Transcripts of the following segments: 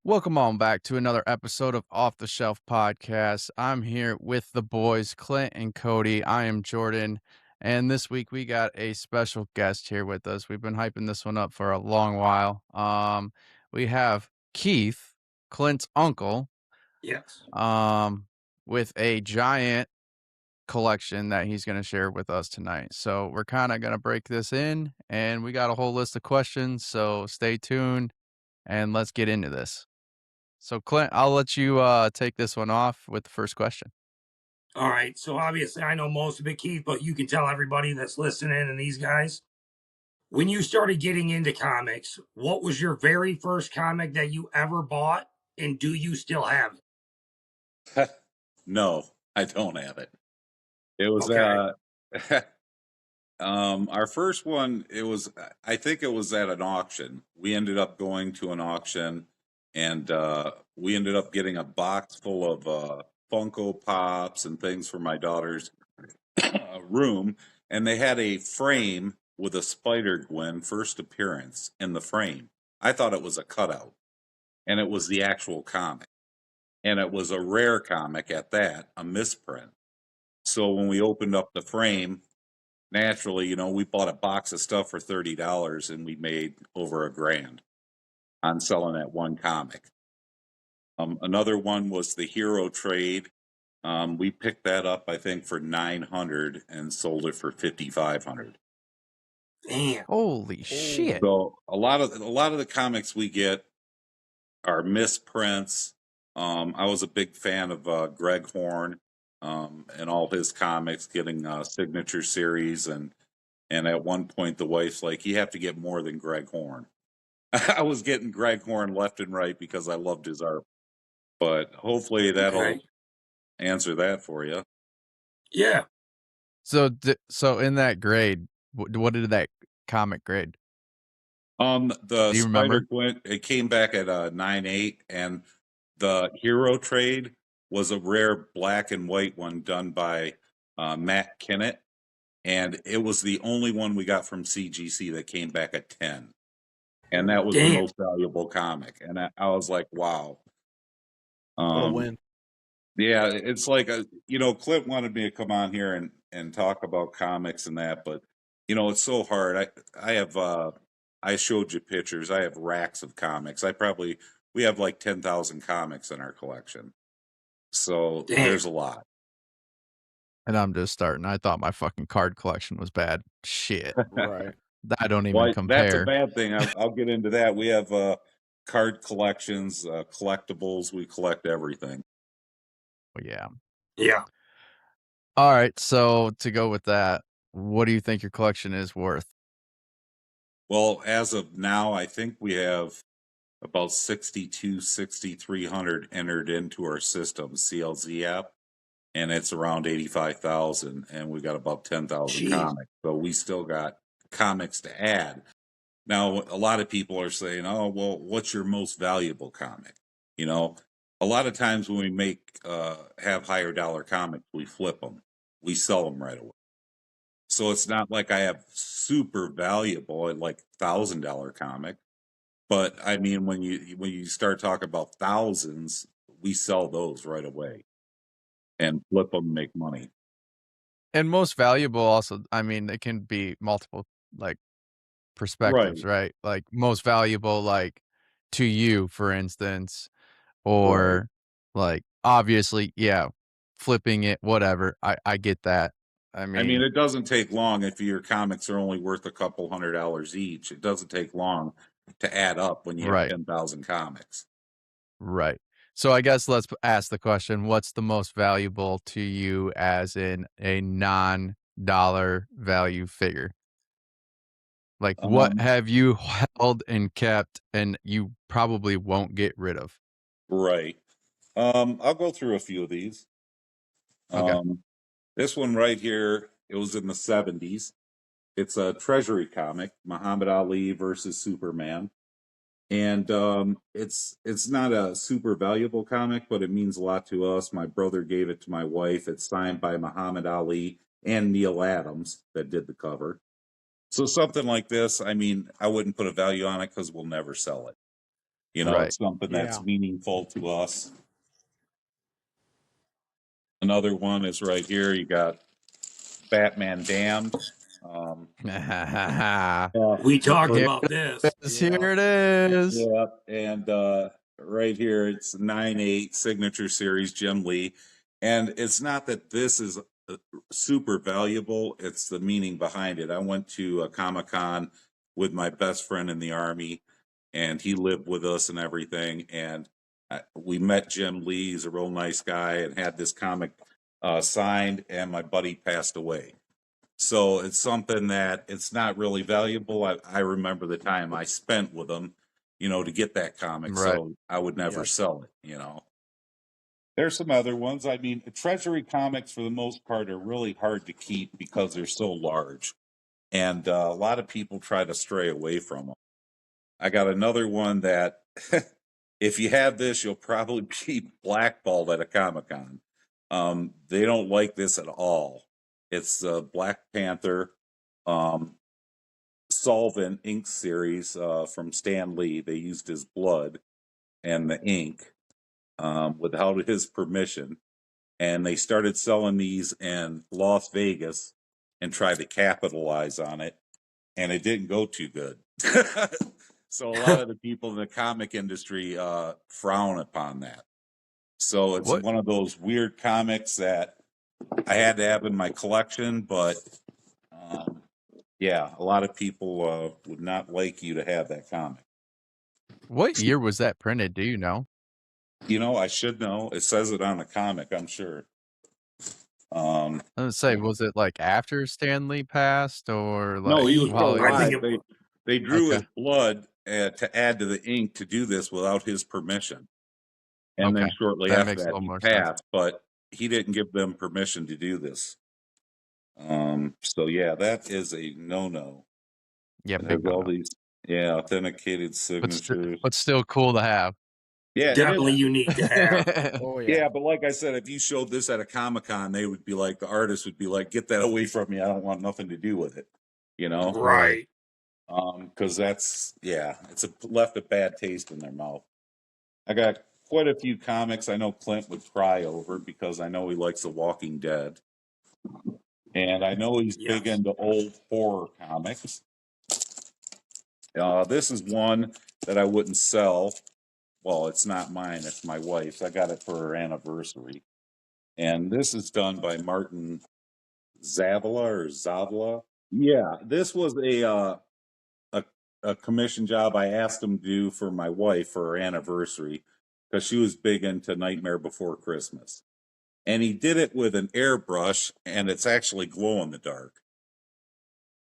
Welcome on back to another episode of Off the Shelf Podcast. I'm here with the boys, Clint and Cody. I am Jordan. And this week we got a special guest here with us. We've been hyping this one up for a long while. We have Keith, Clint's uncle, Yes. um, with a giant collection that he's going to share with us tonight. So we're kind of going to break this in, and we got a whole list of questions. So stay tuned and let's get into this. So, Clint, I'll let you take this one off with the first question. All right. So obviously, I know most of it, Keith, but you can tell everybody that's listening and these guys. When you started getting into comics, what was your very first comic that you ever bought, and do you still have it? No, I don't have it. It was Okay. our first one. I think it was at an auction. We ended up going to an auction, and we ended up getting a box full of Funko Pops and things for my daughter's room, and they had a frame with a Spider-Gwen first appearance in the frame. I thought it was a cutout, and it was the actual comic, and it was a rare comic at that, a misprint. So when we opened up the frame, naturally, we bought a box of stuff for $30 and we made over $1,000 on selling that one comic. Another one was the Hero Trade. We picked that up, I think, for $900 and sold it for $5,500. Damn. Holy shit! So a lot of the comics we get are misprints. I was a big fan of Greg Horn and all his comics, getting signature series, and at one point the wife's like, "You have to get more than Greg Horn." I was getting Greg Horn left and right because I loved his art, but hopefully that'll Okay. answer that for you. Yeah. So in that grade, what did that comic grade? The Do you Spider remember? Gwen, it came back at 9.8, and the Hero Trade was a rare black and white one done by Matt Kinnett, and it was the only one we got from CGC that came back at 10, and that was the Damn. most valuable comic. And I was like, wow. What a win. Yeah, it's like Clint wanted me to come on here and talk about comics and that, but it's so hard. I showed you pictures. I have racks of comics. We have like 10,000 comics in our collection. So Damn. there's a lot. And I'm just starting. I thought my fucking card collection was bad. Shit. Right. I don't even Well, that's a compare. bad thing. I'll get into that. We have card collections, collectibles. We collect everything. Yeah. Yeah. All right. So to go with that, what do you think your collection is worth? Well, as of now, I think we have about 6,300 entered into our system, CLZ app, and it's around 85,000, and we got about 10,000 Jeez. comics. So we still got comics to add. Now, a lot of people are saying, "Oh, well, what's your most valuable comic?" A lot of times when we have higher dollar comics, we flip them, we sell them right away. So it's not like I have super valuable at like $1,000 comic. But I mean, when you start talking about thousands, we sell those right away and flip them, make money. And most valuable also, I mean, it can be multiple like perspectives, Right, right? Like most valuable, like to you, for instance, right. or like obviously, yeah, flipping it, whatever. I get that. I I mean, mean, it doesn't take long if your comics are only worth a couple $100 each. It doesn't take long to add up when you have right, 10,000 comics. right. So I guess let's ask the question, what's the most valuable to you as in a non-dollar value figure? Like what Um, have you held and kept and you probably won't get rid of? right. I'll go through a few of these. Okay. Um, this one right here, it was in the 70s. It's a Treasury comic, Muhammad Ali versus Superman. And it's not a super valuable comic, but it means a lot to us. My brother gave it to my wife. It's signed by Muhammad Ali and Neil Adams that did the cover. So something like this, I mean, I wouldn't put a value on it because we'll never sell it. You know, Right. it's something that's Yeah. meaningful to us. Another one is right here. You got Batman Damned. Um, yeah, We talked Here about it this. is. Yeah. Here it is. yeah, and right here it's 9/8 signature series Jim Lee, and it's not that this is super valuable; it's the meaning behind it. I went to a Comic-Con with my best friend in the Army, and he lived with us and everything, and we met Jim Lee. He's a real nice guy, and had this comic signed, and my buddy passed away. So it's something that it's not really valuable. I remember the time I spent with him, to get that comic. Right. So I would never Yep. sell it. There's some other ones. I mean, Treasury comics for the most part are really hard to keep because they're so large. And a lot of people try to stray away from them. I got another one that if you have this, you'll probably be blackballed at a Comic Con. They don't like this at all. It's Black Panther solvent ink series from Stan Lee. They used his blood and the ink without his permission. And they started selling these in Las Vegas and tried to capitalize on it. And it didn't go too good. So a lot of the people in the comic industry frown upon that. So it's What one of those weird comics that I had to have in my collection, but um, yeah, a lot of people would not like you to have that comic. what year was that printed? Do you know? I should know. It says it on the comic, I'm sure. I was say, was it like after Stanley passed or No, like he was while still he I was think alive. it They drew okay. his blood to add to the ink to do this without his permission. And then Okay. shortly That after makes a that, little he more sense. passed, but he didn't give them permission to do this. So yeah, that is a no-no. Yeah, It has big no all no. these, yeah, authenticated signatures. But still cool to have. Yeah, it is. definitely unique to have. Oh yeah. Yeah, but like I said, if you showed this at a Comic Con, they would be like, the artist would be like, "Get that away from me! I don't want nothing to do with it." You know, Right. Right. because it's left a bad taste in their mouth. I got quite a few comics. I know Clint would cry over because I know he likes The Walking Dead, and I know he's big Yes. into old horror comics. This is one that I wouldn't sell. Well, it's not mine; it's my wife's. I got it for her anniversary. And this is done by Martin Zavala. Yeah, this was a a commission job I asked him to do for my wife for her anniversary because she was big into Nightmare Before Christmas. And he did it with an airbrush, and it's actually glow in the dark.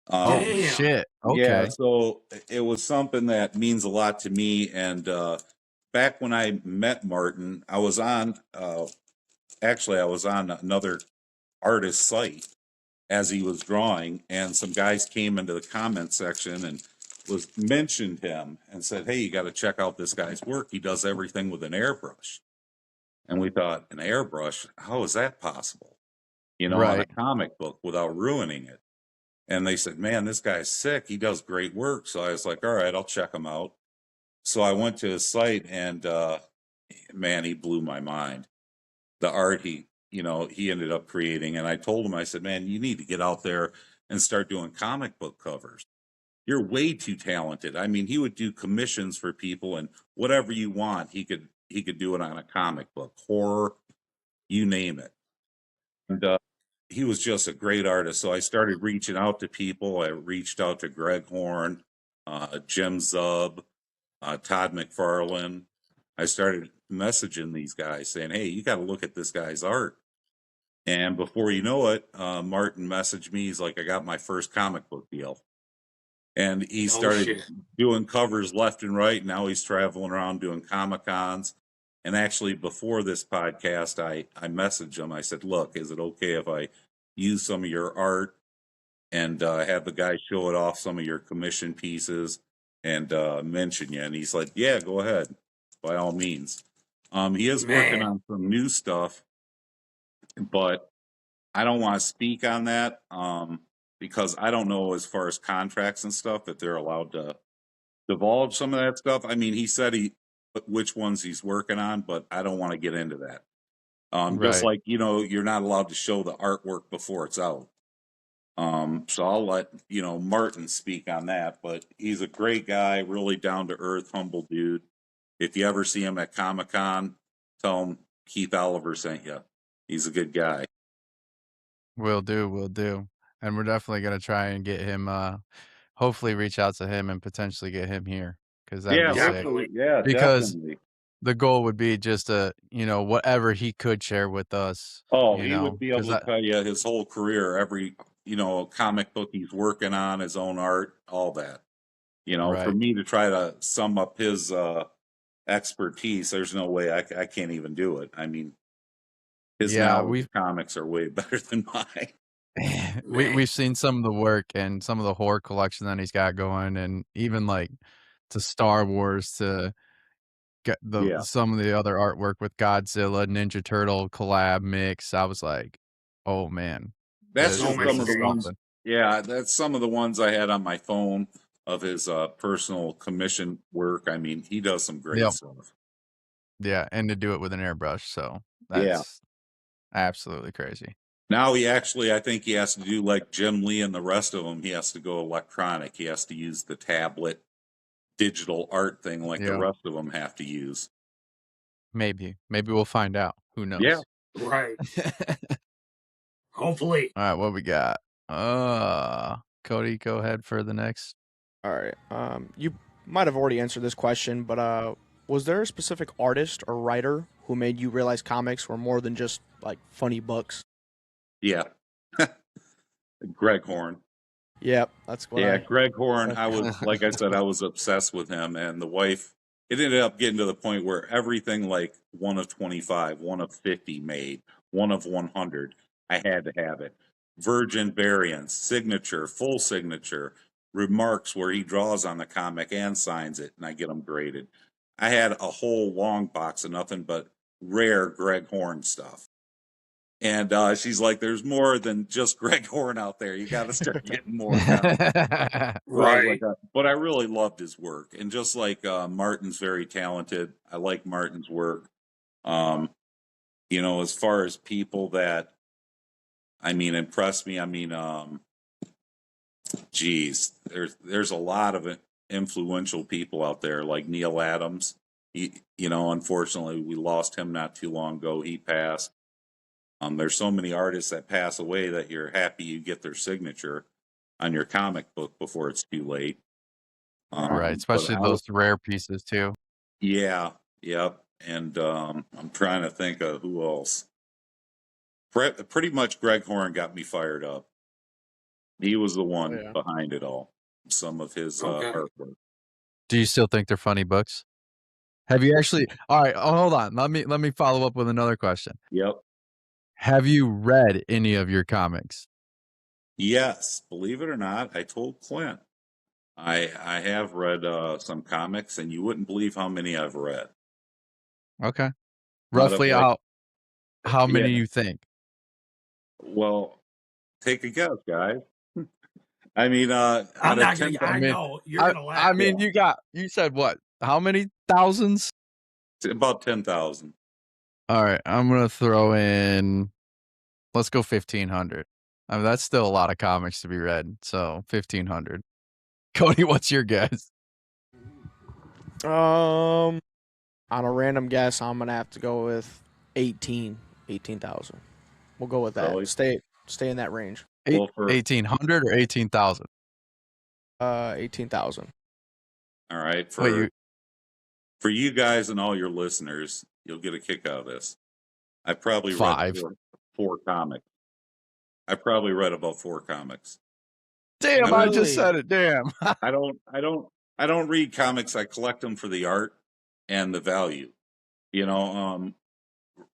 Oh Damn. shit. Yeah, Okay. so it was something that means a lot to me. And back when I met Martin, I was on another artist site as he was drawing, and some guys came into the comment section and mentioned him and said, "Hey, you got to check out this guy's work. He does everything with an airbrush." And we thought, an airbrush? How is that possible? On a Right. comic book without ruining it. And they said, "Man, this guy's sick. He does great work." So I was like, "All right, I'll check him out." So I went to his site, and man, he blew my mind. The art he ended up creating. And I told him, I said, "Man, you need to get out there and start doing comic book covers. You're way too talented." I mean, he would do commissions for people, and whatever you want, he could do it on a comic book, horror, you name it. And he was just a great artist. So I started reaching out to people. I reached out to Greg Horn, Jim Zub, Todd McFarlane. I started messaging these guys saying, "Hey, you got to look at this guy's art." And before you know it, Martin messaged me. He's like, "I got my first comic book deal." And he Oh started shit. doing covers left and right. Now he's traveling around doing Comic Cons. And actually, before this podcast, I messaged him. I said, "Look, is it okay if I use some of your art and have the guy show it off some of your commission pieces and mention you?" And he's like, "Yeah, go ahead, by all means." He is working Man. on some new stuff, but I don't want to speak on that because I don't know as far as contracts and stuff that they're allowed to divulge some of that stuff. I mean, he said which ones he's working on, but I don't want to get into that. Just Right. like, you're not allowed to show the artwork before it's out. So I'll let, Martin speak on that, but he's a great guy, really down to earth, humble dude. If you ever see him at Comic-Con, tell him Keith Oliver sent you. He's a good guy. Will do, will do. And we're definitely gonna try and get him, hopefully reach out to him and potentially get him here, because that'd Yeah, be sick. Definitely. hopefully. Yeah, Because definitely. the goal would be just to, whatever he could share with us, Oh, he would be because able to that tell you his whole career, every, comic book he's working on, his own art, all that. For right. me to try to sum up his expertise, there's no way I can't even do it. I mean, his Yeah, knowledge we've of comics are way better than mine. Man. we've seen some of the work and some of the horror collection that he's got going, and even, like, to Star Wars, to get Yeah, some of the other artwork with Godzilla, Ninja Turtle collab mix. I was like, "Oh, man. that's So This just many this some of is the things. ones. something." Yeah, that's some of the ones I had on my phone of his personal commission work. I mean, he does some great Yep. stuff. Yeah, and to do it with an airbrush, so Yeah. that's absolutely crazy. Now I think he has to do like Jim Lee and the rest of them. He has to go electronic. He has to use the tablet digital art thing like the Yeah, rest of them have to use. maybe. Maybe we'll find out. Who Yeah. knows? Right. Hopefully. Alright, what we got? Cody, go ahead for the next. All right. You might have already answered this question, but was there a specific artist or writer who made you realize comics were more than just like funny books? Yeah. Greg Horn. Yep, that's what Yeah, I. Greg Horn. That's, I was, like I said, I was obsessed with him, and the wife. It ended up getting to the point where everything like one of 25, one of 50 made, one of 100, I had to have it. Virgin variants, signature, full signature, remarks where he draws on the comic and signs it, and I get them graded. I had a whole long box of nothing but rare Greg Horn stuff. And she's like, "There's more than just Greg Horn out there. You got to start getting more comics." So I was like, Right. but I really loved his work, and just like Martin's very talented. I like Martin's work. Um, as far as people that impressed me. Geez, there's a lot of influential people out there like Neil Adams. Unfortunately, we lost him not too long ago. He passed. There's so many artists that pass away that you're happy you get their signature on your comic book before it's too late. Right. Right, But especially those rare pieces too. yeah, yep. And I'm trying to think of who else. Pretty much Greg Horn got me fired up. He was the oh one yeah. behind it all. Some of his Okay. artwork. Do you still think they're funny books? Have you actually Alright, hold on. Let me follow up with another question. Yep. Have you read any of your comics? Yes, believe it or not, I told Clint I have read some comics, and you wouldn't believe how many I've read. Okay. Out of Roughly like, how yeah. many you think? Well, take a guess, guys. I'm Out of not gonna. 10, I I mean know you're I gonna I laugh. mean, yeah, you said what? How many thousands? about 10,000. Alright, I'm gonna throw in, let's go 1,500. I mean, that's still a lot of comics to be read, so 1,500. Cody, what's your guess? On a random guess, I'm gonna have to go with 18,000. We'll go with that. Really? Stay in that range. Eight Well, for 1,800 or 18,000? 18,000. all right, Wait, you for you guys and all your listeners, you'll get a kick out of this. I probably read 5. four comics. I probably read about 4 comics. I Damn, I don't just Really? said it, damn. I don't I don't I don't read comics. I collect them for the art and the value. You know,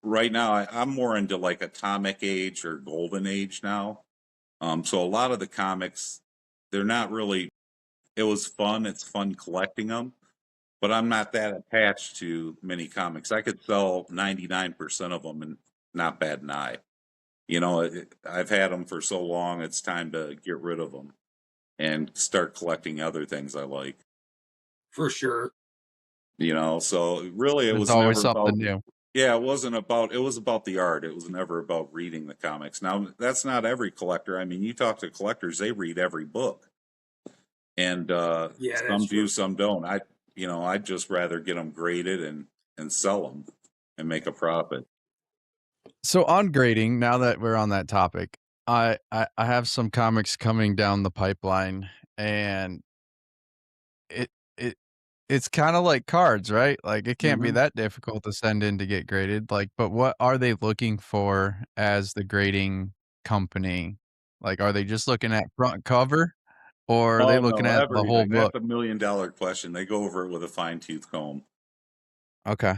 right now I'm more into like Atomic Age or Golden Age now. So a lot of the comics, they're not really. It was fun. It's fun collecting them, but I'm not that attached to many comics. I could sell 99% of them and not bat an eye. I've had them for so long. It's time to get rid of them and start collecting other things I like. For sure. You know, so really it There's was always never about, something new. yeah, it wasn't about, it was about the art. It was never about reading the comics. Now, that's not every collector. I mean, you talk to collectors, they read every book. And Yeah, that's some do, true. some don't. I'd just rather get them graded and sell them and make a profit. So on grading, now that we're on that topic, I have some comics coming down the pipeline, and it it it's kind of like cards, right? Like it can't be Hmm. that difficult to send in to get graded. Like, but what are they looking for as the grading company? Like, are they just looking at front cover, or are they Oh looking no, at the whole everything. That's book? $1 million question. They go over it with a fine tooth comb. Okay,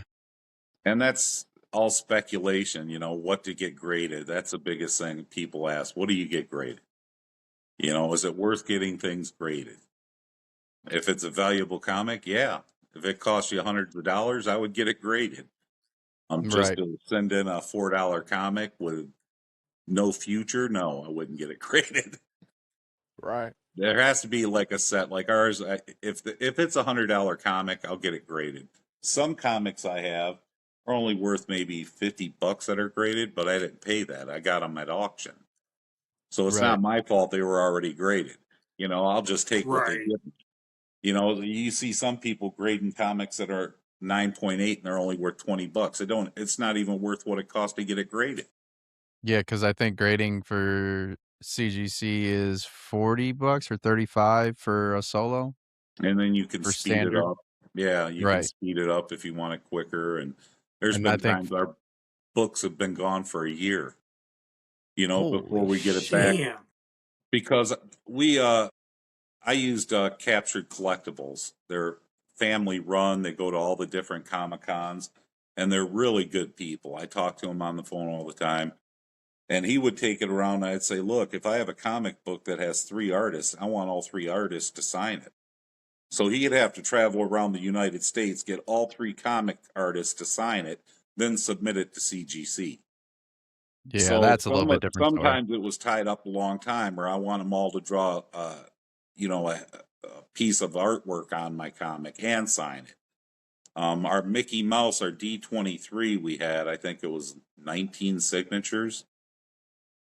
And that's all speculation, what to get graded. That's the biggest thing people ask. What do you get graded? Is it worth getting things graded? If it's a valuable comic, yeah. If it costs you hundreds of dollars, I would get it graded. Just right. to send in a $4 comic with no future, no, I wouldn't get it graded. Right. There has to be like a set, like ours. If it's $100 comic, I'll get it graded. Some comics I have are only worth maybe $50 that are graded, but I didn't pay that. I got them at auction, so it's Right. not my fault they were already graded. I'll just take what they Right. give me. You see some people grading comics that are 9.8 and they're only worth $20. It's not even worth what it costs to get it graded. Yeah, because I think grading for CGC is $40 or 35 for a solo And then you can for speed it standard. up. Yeah, you can Right. speed it up if you want it quicker. And there's And I been think times our books have been gone for a year, before Holy we get it back. shit. Damn. Because I used Captured Collectibles. They're family run. They go to all the different Comic Cons, and they're really good people. I talk to him on the phone all the time. And he would take it around, and I'd say, look, if I have a comic book that has 3 artists, I want all 3 artists to sign it. So he'd have to travel around the United States, get all 3 comic artists to sign it, then submit it to CGC. yeah, So that's a little bit different story. sometimes it was tied up a long time, or I want them all to draw, a piece of artwork on my comic and sign it. Our Mickey Mouse, our D23, we had, I think it was 19 signatures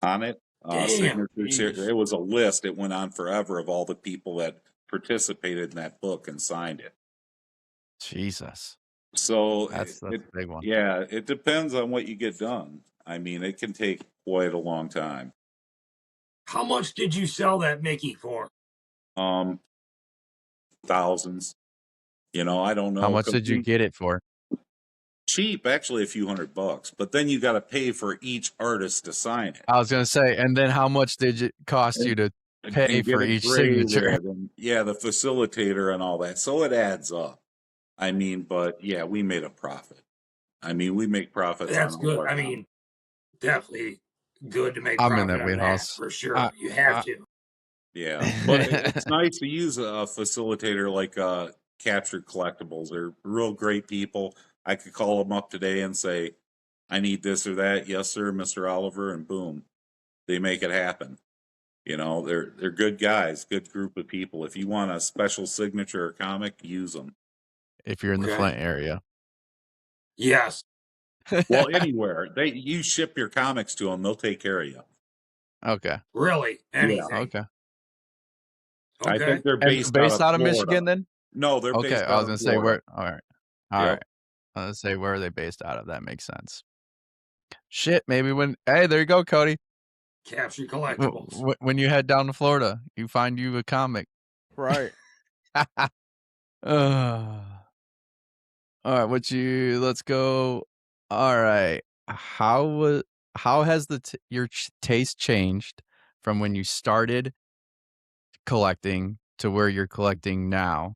on it. Damn. Signatures here. Jeez. It was a list. It went on forever of all the people that participated in that book and signed it. Jesus. So That's a big one. yeah, it depends on what you get done. I mean, it can take quite a long time. How much did you sell that Mickey for? Um, Thousands. I don't How know. much did you get it for? Cheap, actually, a few $100, but then you got to pay for each artist to sign it I was gonna say, and then how much did it cost you and, to pay and get for it each signature? graded, and yeah, the facilitator and all that. So it adds up. I mean, but yeah, we made a profit. I mean, we make profits on That's all of good. our I comics. mean, definitely good to make I'm in profit that on that wheelhouse. for sure. I, You have I to. Yeah, but it's nice to use a facilitator like Captured Collectibles. They're real great people. I could call them up today and say, "I need this or that." Yes, sir, Mr. Oliver, and boom, they make it happen. They're good guys, good group of people. If you want a special signature or comic, use them. if you're in the Okay. Flint area. Yes. Well, anywhere you ship your comics to them, they'll take care of you. Okay. Really. Yeah, Anything. Okay. I Okay. think they're And based out based of out of Michigan Florida. then? No, they're Okay, based I out was of gonna say Florida. where. All right. All Yep. right. I was gonna say where are they based out of? That makes sense. Shit, maybe when hey, there you go, Cody. Capture collectibles. When you head down to Florida, you find you a comic. Right. All right, let's go. All right. How has your taste changed from when you started collecting to where you're collecting now?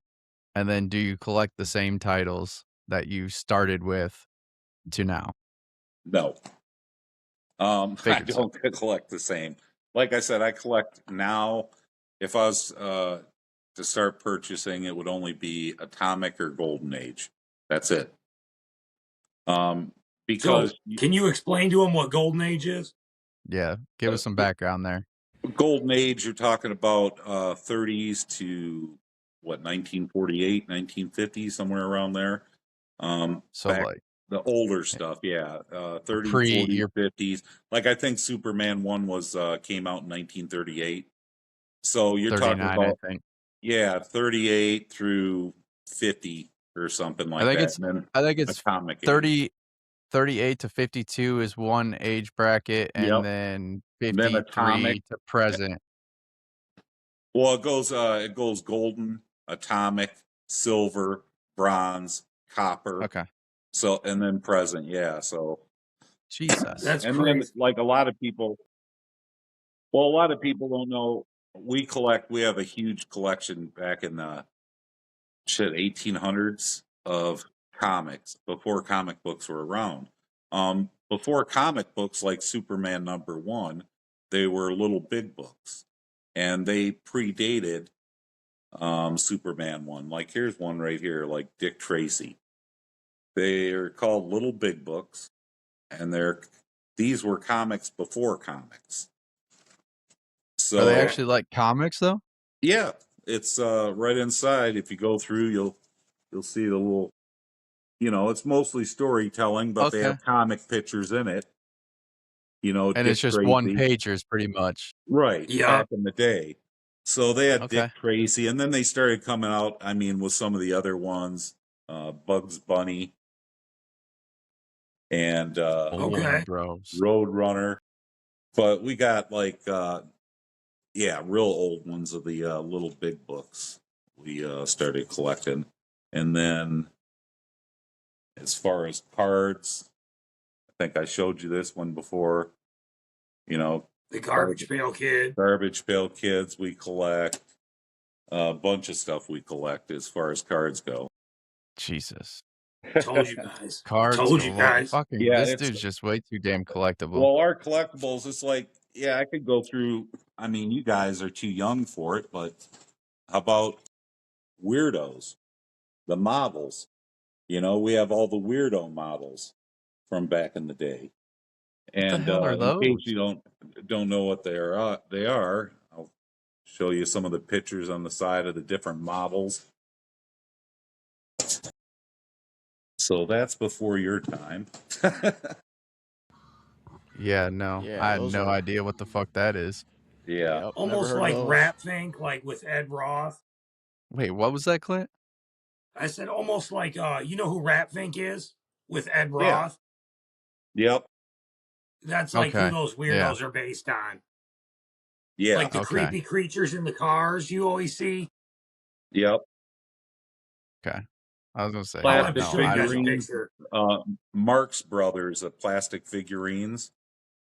And then do you collect the same titles that you started with to now? No. I Figured so. don't collect the same. Like I said, I collect now. If I was to start purchasing, it would only be Atomic or Golden Age. That's it. Um, So, because can you explain to them what Golden Age is? Yeah, give us some background there. Golden Age, you're talking about 30s to what, 1948, 1950, somewhere around there. So, Back like, the older eh, stuff, yeah, 30s, pre 40s, your 50s. Like I think Superman 1 was came out in 1938. So you're talking 39, I about think. yeah, 38 through 50 or something I like think that. it's And then I think a it's comic age. 30 38 to 52 is one age bracket, and Yep. then Then atomic. 53 to present. Well, it goes golden, atomic, silver, bronze, copper. Okay. So and then present, yeah. So Jesus. That's and then crazy. like a lot of people well, a lot of people don't know we have a huge collection back in the 1800s of comics before comic books were around. Before comic books like Superman #1, they were little big books, and they predated Superman 1. Like here's one right here, like Dick Tracy. They are called little big books, and these were comics before comics. Are they So Okay. actually like comics though? yeah, it's right inside. If you go through, you'll see the little. It's mostly storytelling, but they Okay. have comic pictures in it. And it's Dick just one Tracy, pagers pretty much. right? Yeah. Back in the day, so they had Okay. Dick Tracy, and then they started coming out. I mean, with some of the other ones, Bugs Bunny and Warner Okay. Bros. Roadrunner. But we got like yeah, real old ones of the little big books we started collecting. And then as far as cards, I think I showed you this one before. You know, The gar- Garbage Pail Kid. Garbage Pail Kids we collect. A bunch of stuff we collect as far as cards go. Jesus. Told you guys. Cards Told you galore. guys. Fucking Yeah, this it's dude's just way too damn collectible. well, our collectibles. It's like yeah, I could go through. I mean, you guys are too young for it, but how about weirdos? The models. We have all the weirdo models from back in the day. What the And hell are in case those? you don't know what they are. I'll show you some of the pictures on the side of the different models. So that's before your time. Yeah, no. Yeah, I had those no are. idea what the fuck that is. Yeah. Yep, never Almost heard of like those. Rap Think, like with Ed Roth. Wait, what was that, Clint? I said almost like you know who Rap Think is? With Ed Yeah. Roth. Yep. That's like who Okay. those Yeah. weirdos are based on. Yeah. Like the Okay. creepy creatures in the cars you always see. Yep. Okay. I was gonna say, I'll yeah, have to Plastic no, show you I don't guys a know. figurines. picture. Marx Brothers of plastic figurines.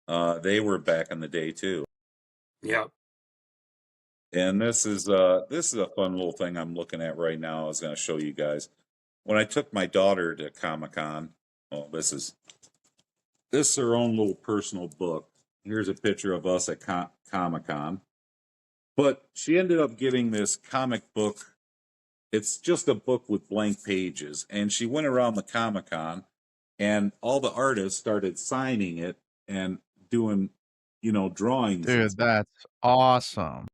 They were back in the day too. Yep. And this is a fun little thing I'm looking at right now. I was going to show you guys. When I took my daughter to Comic-Con, oh, this is her own little personal book. Here's a picture of us at Comic-Con. But she ended up getting this comic book. It's just a book with blank pages. And she went around the Comic-Con and all the artists started signing it and doing, drawings and Dude, stuff. that's awesome.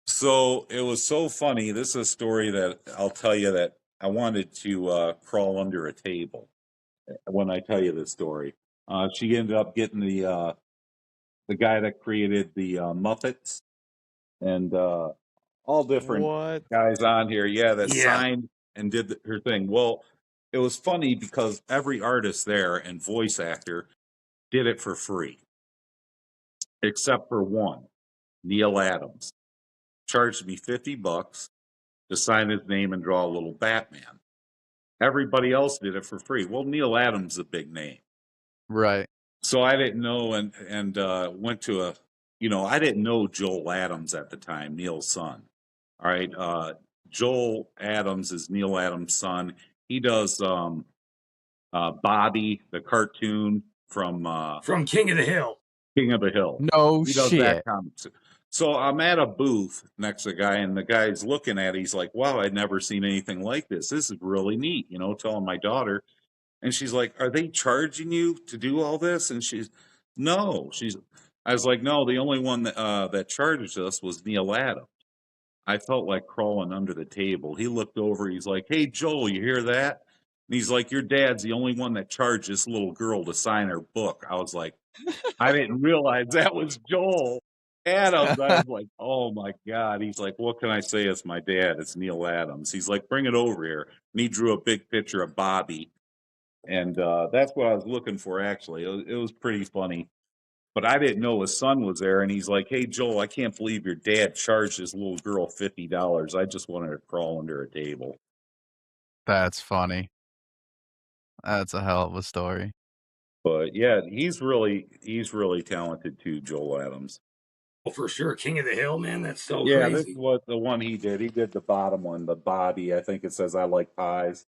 So it was so funny. This is a story that I'll tell you that I wanted to crawl under a table when I tell you this story. She ended up getting the guy that created the Muppets and all different What? guys on here. Yeah, that Yeah. signed and did her thing. Well, it was funny because every artist there and voice actor did it for free, except for one, Neil Adams. Charged me $50 to sign his name and draw a little Batman. Everybody else did it for free. Well, Neil Adams is a big name. Right. So I didn't know and went to I didn't know Joel Adams at the time, Neil's son. All right. Joel Adams is Neil Adams' son. He does Bobby, the cartoon from From King of the Hill. King of the Hill. No He does that shit. comic. So I'm at a booth next to a guy, and the guy's looking at it. He's like, wow, I'd never seen anything like this. This is really neat, telling my daughter. And she's like, are they charging you to do all this? And no. I was like, no, the only one that charged us was Neil Adams. I felt like crawling under the table. He looked over. He's like, hey, Joel, you hear that? And he's like, your dad's the only one that charged this little girl to sign her book. I was like, I didn't realize that was Joel Adams. I was like, oh my God. He's like, what can I say? It's my dad. It's Neil Adams. He's like, bring it over here. And he drew a big picture of Bobby. And that's what I was looking for, actually. It was pretty funny. But I didn't know his son was there. And he's like, hey, Joel, I can't believe your dad charged this little girl $50. I just wanted to crawl under a table. That's funny. That's a hell of a story. But yeah, he's really talented too, Joel Adams. Oh, for sure. King of the Hill, man. That's so Yeah, this crazy. was the one he did. He did the bottom one, the Bobby. I think it says I like pies.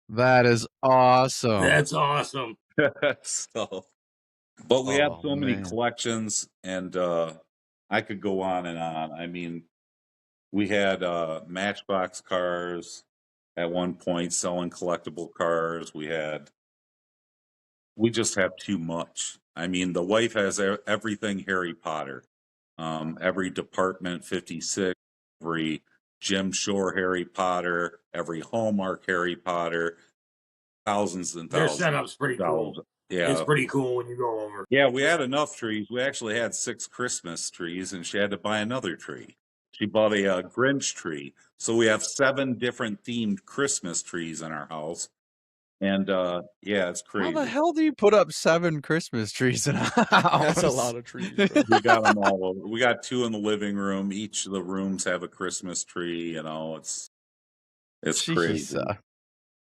That is awesome. That's awesome. So, but we have Oh, so many man. collections, and I could go on and on. I mean, we had Matchbox cars at one point selling collectible cars. We just have too much. I mean, the wife has everything Harry Potter, every department 56, every Jim Shore Harry Potter, every Hallmark Harry Potter, thousands and Their thousands setup's pretty of dollars. cool. Yeah. It's pretty cool when you go over. Yeah, we had enough trees. We actually had 6 Christmas trees, and she had to buy another tree. She bought a Grinch tree. So we have 7 different themed Christmas trees in our house. And yeah, it's How the crazy. hell do you put up 7 Christmas trees in a house? That's a lot of trees, bro. We got them all over. We got 2 in the living room. Each of the rooms have a Christmas tree. You know, it's crazy. Jeez,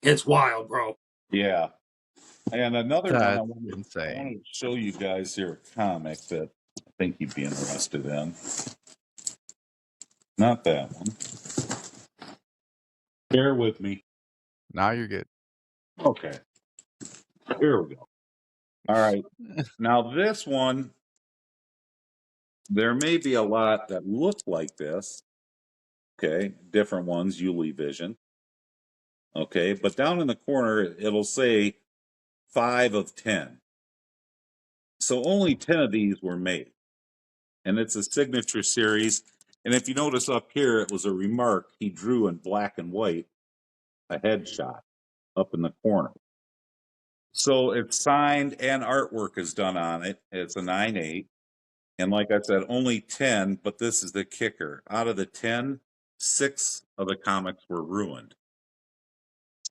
It's wild, bro. Yeah. And another one I that's wanted insane. to show you guys here a comic that I think you'd be interested in. Not that one. Bear with me. Now you're good. Okay. Here we go. All right. Now this one, there may be a lot that look like this. Okay. Different ones, Yuli Vision. Okay. But down in the corner, it'll say 5 of 10. So only 10 of these were made. And it's a signature series. And if you notice up here, it was a remark he drew in black and white, a headshot up in the corner. So it's signed and artwork is done on it. It's a 9/8. And like I said, only 10, but this is the kicker. Out of the 10, 6 of the comics were ruined.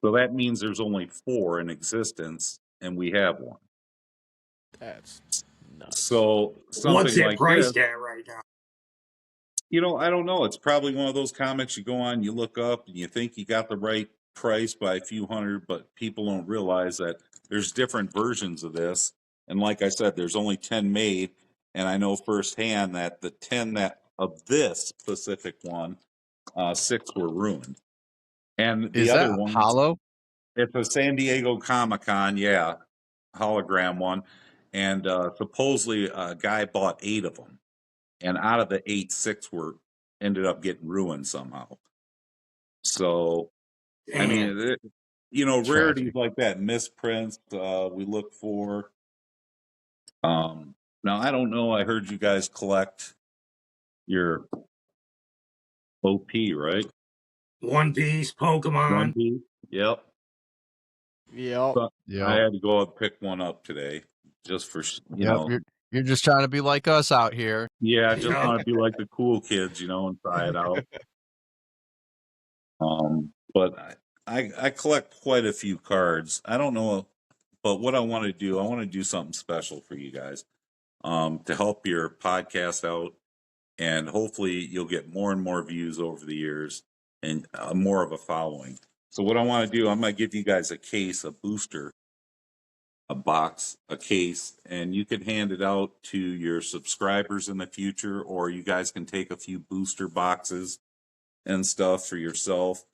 So that means there's only 4 in existence, and we have one. That's nuts. So something What's it like priced this, at right now? you know, I don't know. It's probably one of those comics you go on, you look up, and you think you got the right price by a few hundred, but people don't realize that there's different versions of this. And like I said, there's only 10 made, and I know firsthand that the 10 that of this specific one, 6 were ruined. And the Is other that one, hollow? it's a San Diego Comic-Con, yeah, hologram one. And supposedly a guy bought 8 of them. And out of the 8, 6 were ended up getting ruined somehow. So, I mean, Damn. you know, Tragic. rarities like that, misprints, we look for. Now, I don't know. I heard you guys collect your OP, right? One Piece, Pokemon. One Piece. Yep. Yep. So I Yeah. had to go and pick one up today, just for you know. You're just trying to be like us out here. Yeah, I just Yeah. want to be like the cool kids, you know, and try it out. But I collect quite a few cards. I don't know, but what I want to do something special for you guys, to help your podcast out, and hopefully you'll get more and more views over the years and more of a following. So what I want to do, I'm going to give you guys a case, a booster, a box, a case, and you can hand it out to your subscribers in the future, or you guys can take a few booster boxes and stuff for yourself.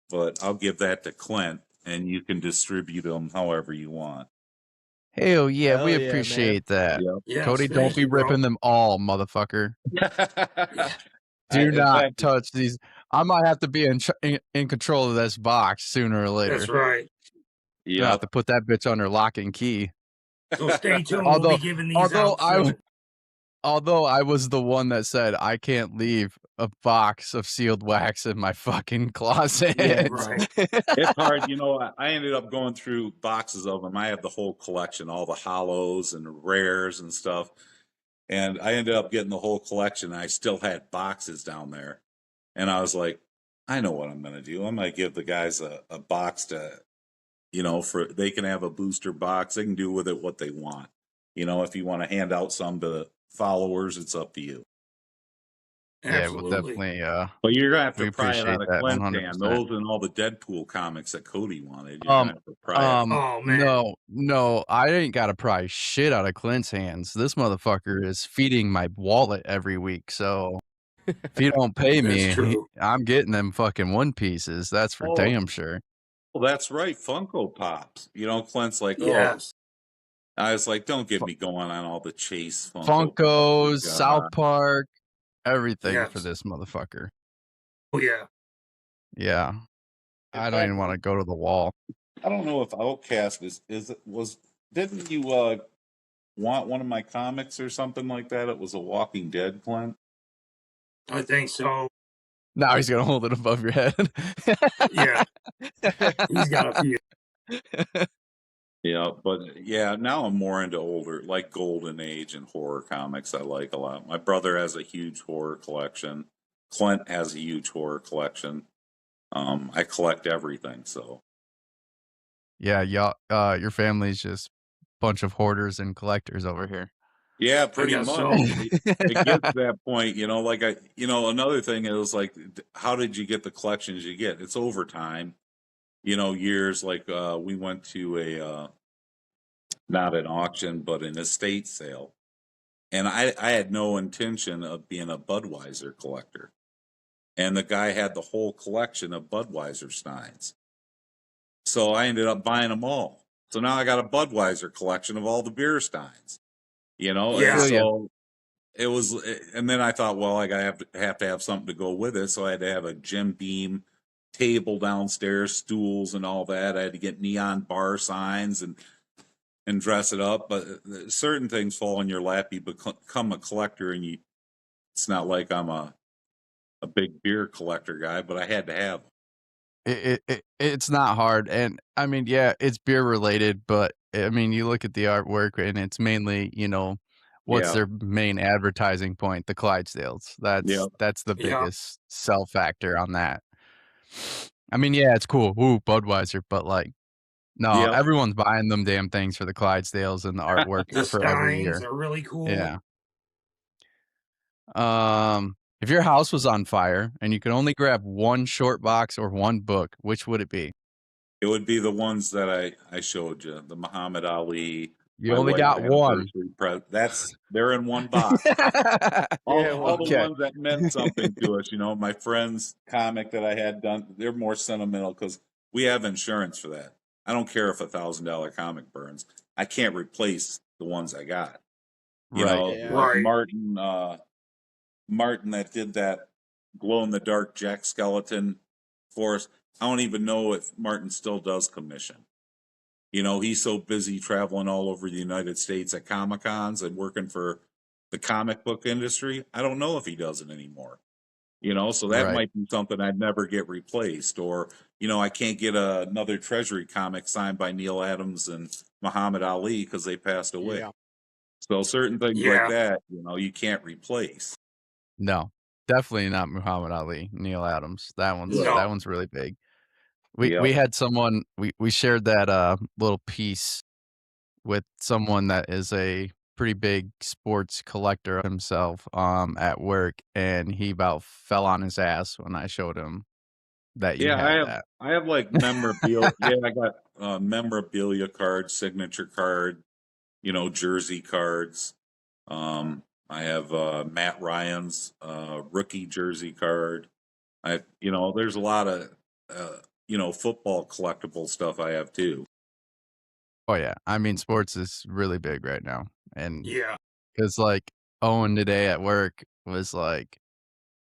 But I'll give that to Clint, and you can distribute them however you want. Hell yeah, Hell we yeah, man. appreciate that. Yep. Yes, Cody, don't thank be you, bro. ripping them all, motherfucker. Yeah. Do In not fact, touch these. I might have to be in control of this box sooner or later. That's right. You have yep. to put that bitch under lock and key. So stay tuned. We'll Although, be giving these out soon. Although I was the one that said I can't leave a box of sealed wax in my fucking closet. Right. It's hard, you know. I ended up going through boxes of them. I have the whole collection, all the hollows and rares and stuff. And I ended up getting the whole collection. And I still had boxes down there. And I was like, I know what I'm going to do. I'm going to give the guys a box to, you know, for they can have a booster box. They can do with it what they want. You know, if you want to hand out some to followers, it's up to you. Yeah, we'll Absolutely. definitely, But you're gonna have we to pry it appreciate out of that Clint's hand. 100%. Those and all the Deadpool comics that Cody wanted. You're Um, gonna have to pry it. Oh man. no, I ain't gotta pry shit out of Clint's hands. This motherfucker is feeding my wallet every week, so if you don't pay That's me, true. I'm getting them fucking One Pieces, that's for Oh, damn sure. well, that's right. Funko Pops. You know, Clint's like, oh, Yes. I was like, don't get Fu me going on all the Chase Funko Pops. Funkos, South God. Park, everything for Yes. this motherfucker. Oh yeah. Yeah, In I don't fact, even wanna go to the wall. I don't know if Outcast is it was. Didn't you want one of my comics or something like that? It was a Walking Dead, Clint. I think so. Now he's gonna hold it above your head. Yeah. He's got a few. Yeah, but yeah, now I'm more into older, like Golden Age and horror comics. I like a lot. My brother has a huge horror collection. Clint has a huge horror collection. I collect everything, so Yeah, y'all, your family's just bunch of hoarders and collectors over here. yeah, I pretty guess much. so. It gets to that point, you know. Like another thing is like, how did you get the collections you get? It's over time, you know, years. Like we went to a not an auction, but an estate sale, and I had no intention of being a Budweiser collector. And the guy had the whole collection of Budweiser steins. So I ended up buying them all. So now I got a Budweiser collection of all the beer steins, you know? I And Yeah. feel you. so it was, and then I thought, well, I have to have something to go with it. So I had to have a Jim Beam table downstairs, stools and all that. I had to get neon bar signs and dress it up. But certain things fall in your lap. You become a collector, and it's not like I'm a big beer collector guy, but I had to have them. It's not hard, and I mean, yeah, it's beer related, but I mean, you look at the artwork, and it's mainly, what's Yeah. their main advertising point? The Clydesdales. Yeah. That's the Yeah. biggest sell factor on that. I mean, yeah, it's cool. Ooh, Budweiser, but like, no, Yeah. everyone's buying them damn things for the Clydesdales and the artwork The for every Steins year. are really cool. Yeah. If your house was on fire and you could only grab one short box or one book, which would it be? It would be the ones that I showed you, the Muhammad Ali, You my only wife's got one. anniversary they're in one box. Yeah, All the Okay. ones that meant something to us, you know, my friend's comic that I had done, they're more sentimental because we have insurance for that. I don't care if $1,000 comic burns. I can't replace the ones I got. You Right. know, Yeah. like Right. Martin that did that glow in the dark Jack Skeleton for us. I don't even know if Martin still does commission. You know, he's so busy traveling all over the United States at Comic Cons and working for the comic book industry. I don't know if he does it anymore. You know, so that Right. might be something I'd never get replaced. Or, you know, I can't get another Treasury comic signed by Neil Adams and Muhammad Ali because they passed away. Yeah. So certain things like Yeah. that, you know, you can't replace. No. Definitely not Muhammad Ali, Neil Adams. That No. one's really big. Yeah. We had someone we shared that little piece with someone that is a pretty big sports collector himself at work, and he about fell on his ass when I showed him that you Yeah, had that. I have like memorabilia. Yeah, I got memorabilia cards, signature card, you know, jersey cards. I have Matt Ryan's rookie jersey card. You know, there's a lot of you know, football collectible stuff I have too. Oh yeah, I mean sports is really big right now, and Yeah. because like Owen today at work was like,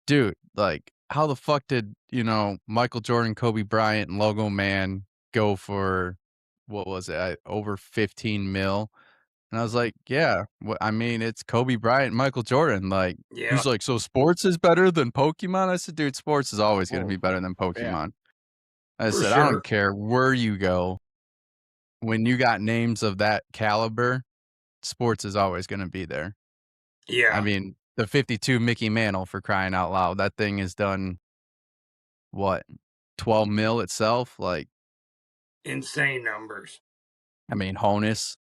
dude, like how the fuck did Michael Jordan, Kobe Bryant, and Logo Man go for what was it over 15 mil? And I was like, yeah, I mean, it's Kobe Bryant and Michael Jordan. Like, Yeah, he's like, so sports is better than Pokemon? I said, dude, sports is always going to Oh, be better than yeah. Pokemon. I for said, I don't sure. care where you go. When you got names of that caliber, sports is always going to be there. I Yeah, mean, the 52 Mickey Mantle, for crying out loud. That thing is done, what, 12 mil itself? Like, insane numbers. I mean, Honus,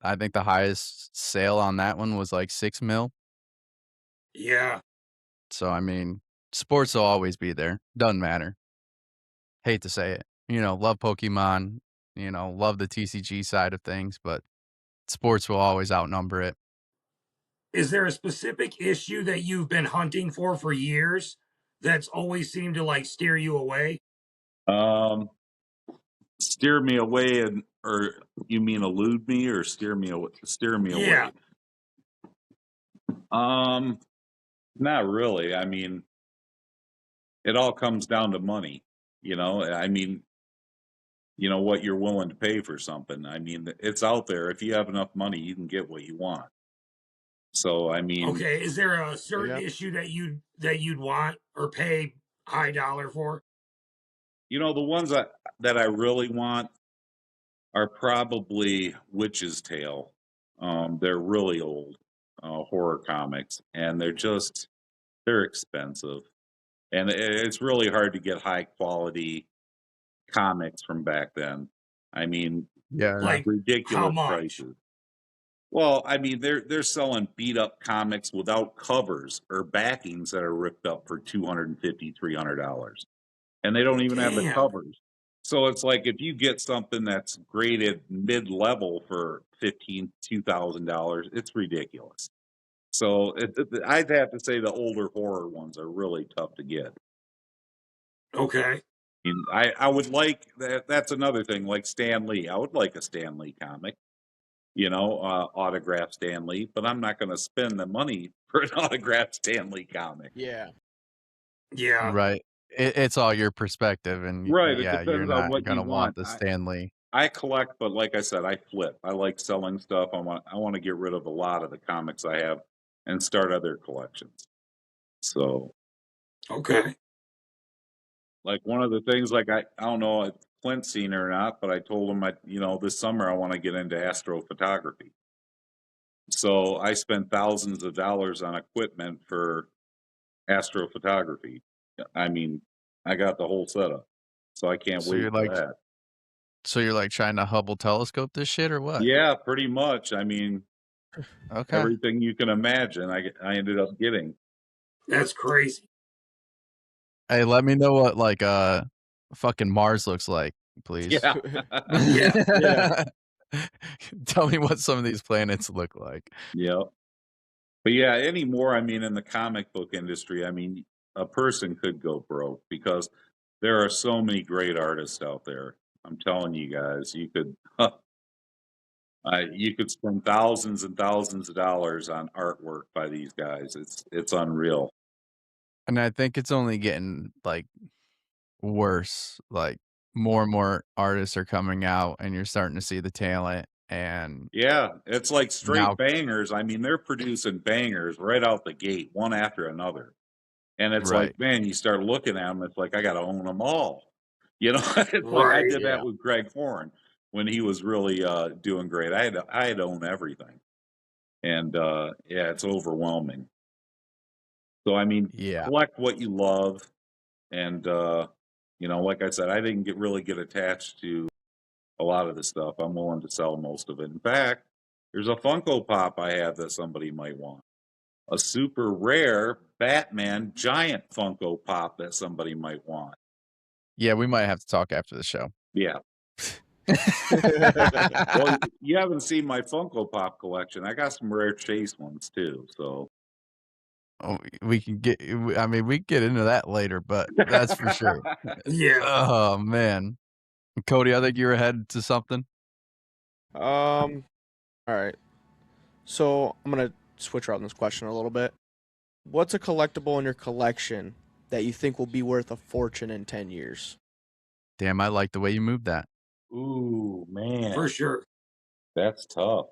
I think the highest sale on that one was like 6 mil. Yeah. So, I mean, sports will always be there. Doesn't matter. Hate to say it. Love Pokemon, love the TCG side of things, but sports will always outnumber it. Is there a specific issue that you've been hunting for years that's always seemed to like steer you away? Um, steer me away, or you mean elude me, or steer me away? Steer me Yeah. away. Um, Not really. I mean, it all comes down to money. I mean, what you're willing to pay for something. I mean, it's out there. If you have enough money, you can get what you want. So, I mean, Okay. Is there a certain Yeah. issue that you'd want or pay high dollar for? the ones that I really want are probably Witch's Tale. They're really old horror comics, and they're expensive, and it's really hard to get high quality comics from back then. I mean, Yeah. Like how ridiculous much? prices. Well, I mean, they're selling beat up comics without covers or backings that are ripped up for $250, $300, and they don't even have the Damn. covers. So it's like if you get something that's graded mid level for $2,000, it's ridiculous. So I'd have to say the older horror ones are really tough to get. Okay. And I would like that. That's another thing, like Stan Lee. I would like a Stan Lee comic, autographed Stan Lee, but I'm not going to spend the money for an autographed Stan Lee comic. Yeah. Yeah. Right. It's all your perspective, and Right. It yeah, you're depends on not what gonna you want want. the Stanley. I collect, but like I said, I flip. I like selling stuff. I want to get rid of a lot of the comics I have and start other collections. So, Okay. like one of the things, like I don't know if Clint's seen it or not, but I told him this summer I want to get into astrophotography. So I spent thousands of dollars on equipment for astrophotography. I mean, I got the whole setup, so I can't So wait you're for like that. so you're like trying to Hubble telescope this shit or what? Yeah, pretty much. I mean, Okay. everything you can imagine, I ended up getting. That's crazy. Hey, let me know what like fucking Mars looks like, please. Yeah. Yeah. Yeah. Tell me what some of these planets look like. Yep. But yeah, anymore, I mean, in the comic book industry, I mean, a person could go broke because there are so many great artists out there. I'm telling you guys, you could spend thousands and thousands of dollars on artwork by these guys. It's unreal. And I think it's only getting like worse. Like more and more artists are coming out and you're starting to see the talent and Yeah, it's like straight now bangers. I mean, they're producing bangers right out the gate, one after another. And it's like, right. man, you start looking at them, it's like I got to own them all. It's like I Right. did that Yeah. with Greg Horn when he was really doing great. I had to own everything, and yeah, it's overwhelming. So I mean, Yeah. collect what you love, and like I said, I didn't really get attached to a lot of the stuff. I'm willing to sell most of it. In fact, there's a Funko Pop I have that somebody might want. A super rare Batman giant Funko Pop that somebody might want. Yeah, we might have to talk after the show. Yeah. Well, you haven't seen my Funko Pop collection. I got some rare Chase ones too. So Oh, we can I mean, we can get into that later, but that's for sure. Yeah. Oh man. Cody, I think you're ahead to something. All right. So I'm gonna switch around this question a little bit. What's a collectible in your collection that you think will be worth a fortune in 10 years? Damn, I like the way you moved that. ooh, man, For sure. that's tough.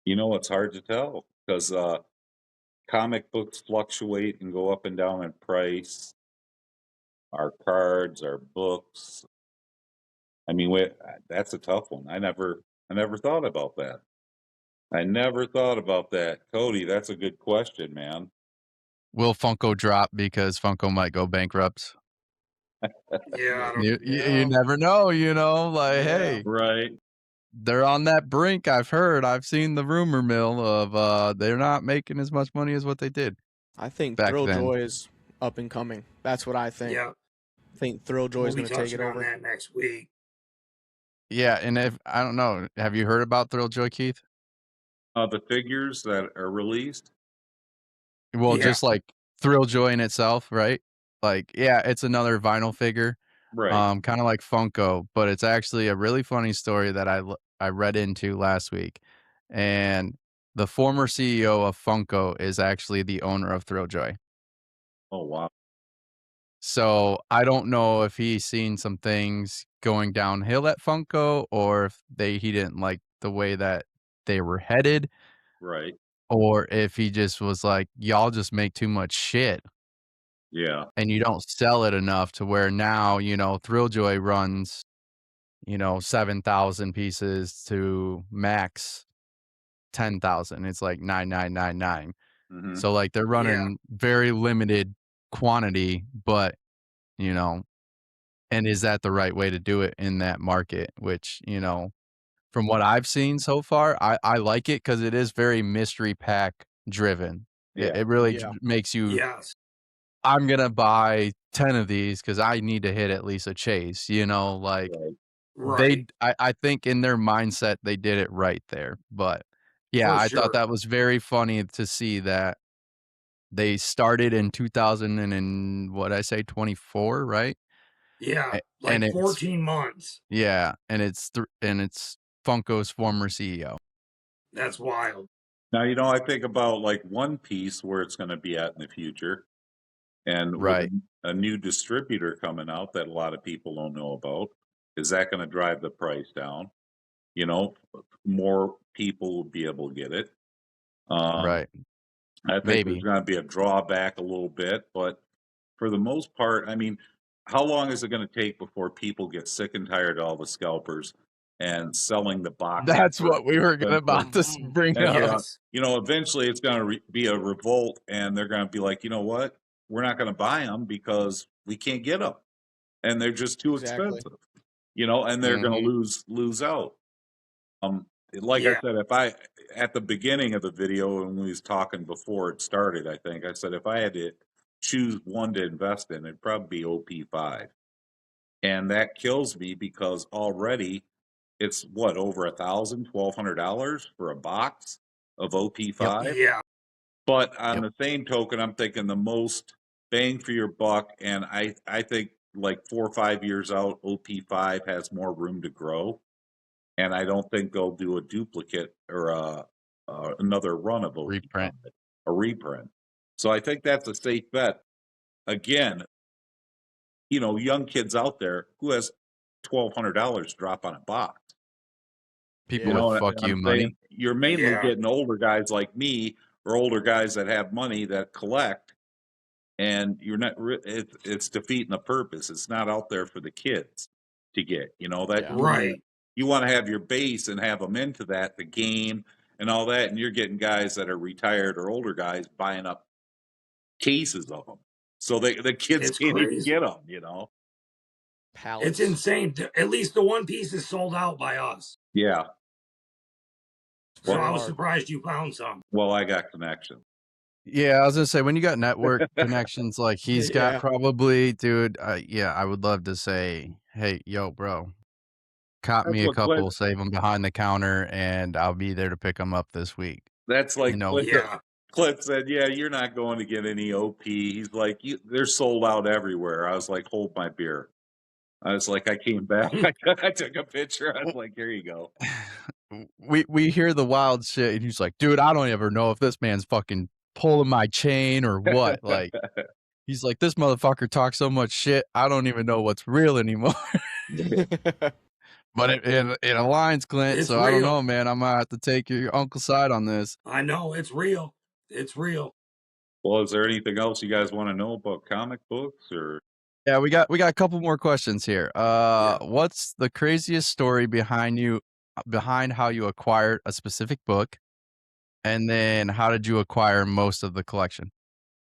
You know, it's hard to tell because comic books fluctuate and go up and down in price. Our cards, our books. I mean, that's a tough one. I never thought about that. I never thought about that, Cody. That's a good question, man. Will Funko drop because Funko might go bankrupt? Yeah, I don't, You never know, like, yeah. hey, Right? they're on that brink, I've heard. I've seen the rumor mill of, they're not making as much money as what they did I think back then. Thrilljoy is up and coming. That's what I think. Yeah, I think Thrilljoy we'll is be going to take it touching on over. that next week. Yeah, and if I don't know, have you heard about Thrilljoy, Keith? The figures that are released. Well, Yeah, just like Thrilljoy in itself, right? Like, yeah, it's another vinyl figure, Right. kinda like Funko, but it's actually a really funny story that I read into last week, and the former CEO of Funko is actually the owner of Thrilljoy. Oh wow. So, I don't know if he's seen some things going downhill at Funko or if he didn't like the way that they were headed, Right. or if he just was like, "Y'all just make too much shit." Yeah. And you don't sell it enough to where now, Thrilljoy runs, 7,000 pieces to max 10,000. It's like 9,999. Hmm. So, like, they're yeah, running very limited quantity, but, you know, and is that the right way to do it in that market? Which, from what I've seen so far, I like it because it is very mystery pack driven. It, Yeah. it really Yeah. makes you yes, I'm gonna buy 10 of these because I need to hit at least a chase, like, Right. right, I think in their mindset, they did it right there, but, yeah, for I thought sure. that was very funny to see that they started in 2000 and what I say, 24, right? Yeah, And like it's 14 months. yeah, and it's Funko's former CEO. That's wild. Now, I think about like One Piece where it's going to be at in the future, and with Right, a new distributor coming out that a lot of people don't know about, is that going to drive the price down? You know, more people will be able to get it. Um, right, I think there's maybe. going to be a drawback a little bit, but for the most part, I mean, how long is it going to take before people get sick and tired of all the scalpers and selling the boxes That's for what we were gonna about expensive? to bring And up. Yes, eventually it's going to be a revolt, and they're going to be like, you know what? We're not going to buy them because we can't get them, and they're just too Exactly. expensive. And they're going Mhm. to lose out. Like I yeah, said, if I at the beginning of the video when we was talking before it started, I think I said if I had to choose one to invest in, it'd probably be OP5, and that kills me because already it's what over $1,000, $1,200 for a box of Yep, OP5. yeah, But on yep. the same token, I'm thinking the most bang for your buck, and I think like 4 or 5 years out, OP5 has more room to grow, and I don't think they'll do a duplicate or another run of Reprint. OP5, a reprint. So I think that's a safe bet. Again, young kids out there who has $1,200 drop on a box. People Yeah. with And "fuck I'm you" money. saying you're mainly yeah. getting older guys like me or older guys that have money that collect, and you're not. It's defeating the purpose. It's not out there for the kids to get. That Yeah. Right. you want to have your base and have them into that the game and all that, and you're getting guys that are retired or older guys buying up cases of them, so the kids It's can't even crazy. get them. It's Pallets. insane. At least the One Piece is sold out by us. Yeah. So Well, They I was are. surprised you found some. I got connections. Yeah, I was gonna say, when you got network connections like he's got Yeah. probably, dude, yeah, I would love to say, "Hey, yo, bro, cop That's me a what Clint. couple, save them behind the counter, and I'll be there to pick them up this week." That's You like know? Clint. Yeah. Clint said, "Yeah, you're not going to get any OP." He's like, "They're sold out everywhere." I was like, "Hold my beer." I was like, I came back. I took a picture. I was like, "Here you go." We hear the wild shit, and he's like, "Dude, I don't ever know if this man's fucking pulling my chain or what." Like, he's like, "This motherfucker talks so much shit, I don't even know what's real anymore." But it aligns, Clint. It's So I don't know, real. man. I'm gonna have to take your uncle's side on this. I know it's real. It's real. Well, is there anything else you guys want to know about comic books or? Yeah, we got a couple more questions here. Yeah. What's the craziest story behind how you acquired a specific book, and then how did you acquire most of the collection?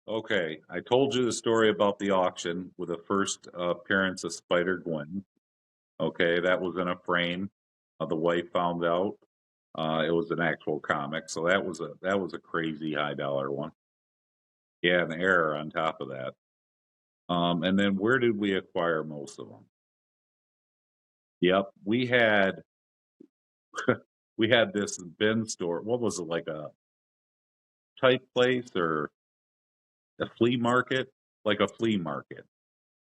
Okay, I told you the story about the auction with the first appearance of Spider-Gwen. Okay, that was in a frame. The wife found out it was an actual comic, so that was a crazy high dollar one. Yeah, an error on top of that. And then where did we acquire most of them? Yep, we had this bin store. What was it, like a type place or a flea market? Like a flea market.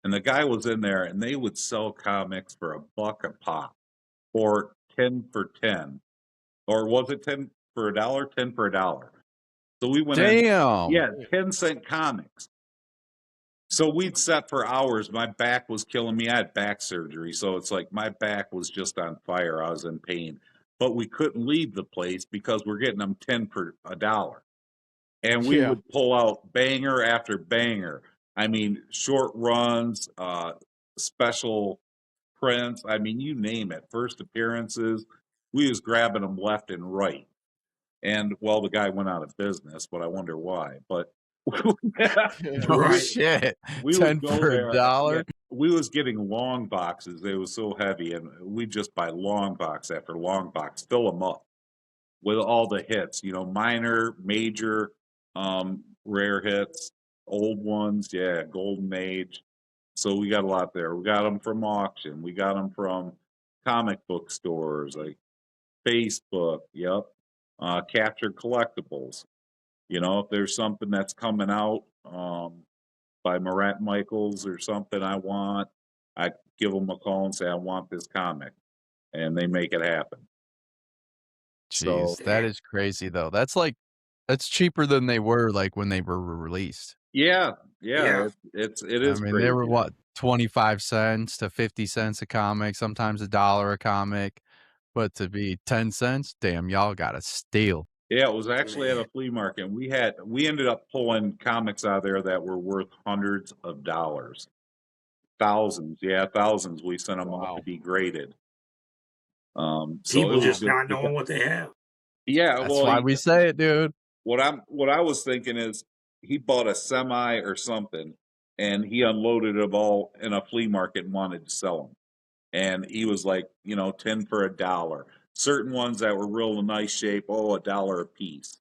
And the guy was in there, and they would sell comics for $1 a pop, or 10 for 10, or was it 10 for a dollar? 10 for a dollar. So we went in, Damn. yeah, 10-cent comics. So we'd sat for hours. My back was killing me. I had back surgery, so it's like my back was just on fire. I was in pain, but we couldn't leave the place because we're getting them 10 for a dollar. And we Yeah. would pull out banger after banger. I mean, short runs, special prints. I mean, you name it. First appearances. We was grabbing them left and right. And well, the guy went out of business, but I wonder why. But No Right. shit. we would 10 go for a there. Yeah, dollar. we was getting long boxes. They was so heavy, and we just buy long box after long box, fill them up with all the hits. You know, minor, major, rare hits, old ones. Yeah, golden age. So we got a lot there. We got them from auction. We got them from comic book stores like Facebook. Yep. Captured collectibles. You know, if there's something that's coming out by Marat Michaels or something I want, I give them a call and say I want this comic, and they make it happen. So Jeez, that is crazy though. That's cheaper than they were like when they were released. yeah, Yeah. it I is mean, they were crazy. what, 25 cents to 50 cents a comic, sometimes a dollar a comic, but to be 10 cents, damn, y'all gotta steal. Yeah, it was actually at Man. a flea market. And we ended up pulling comics out of there that were worth hundreds of dollars. Thousands, yeah, thousands. We sent them off Wow. to be graded. So People it was just just not knowing what they have. yeah. That's Well, why we say it, dude. what I was thinking is he bought a semi or something, and he unloaded them all in a flea market and wanted to sell them. And he was like, 10 for a dollar. Certain ones that were real nice shape, oh, $1 a piece.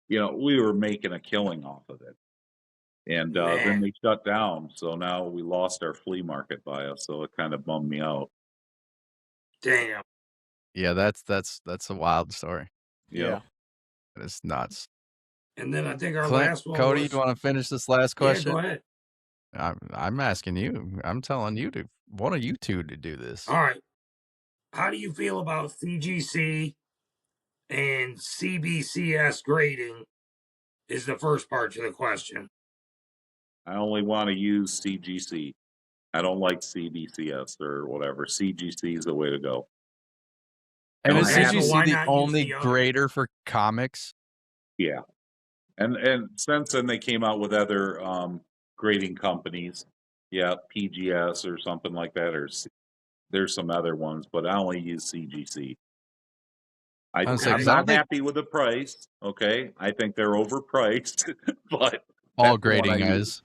We were making a killing off of it. And then Man. they shut down. So now we lost our flea market by us. So it kind of bummed me out. Damn. Yeah, that's a wild story. Yeah. Yeah. That is nuts. And then I think our Clint, last one Cody, was you wanna finish this last yeah, question? go ahead. I'm asking you. I'm telling you to one of you two to do this. All right. How do you feel about CGC and CBCS grading is the first part to the question. I only want to use CGC. I don't like CBCS or whatever. CGC is the way to go. And is Don't Okay, have so to. CGC why the not use only the other? grader for comics? Yeah. And since then they came out with other grading companies. Yeah, PGS or something like that, or there's some other ones, but I only use CGC. I was Okay. I'm because I not don't think happy with the price. Okay, I think they're overpriced, but all that's the one I grading use. is.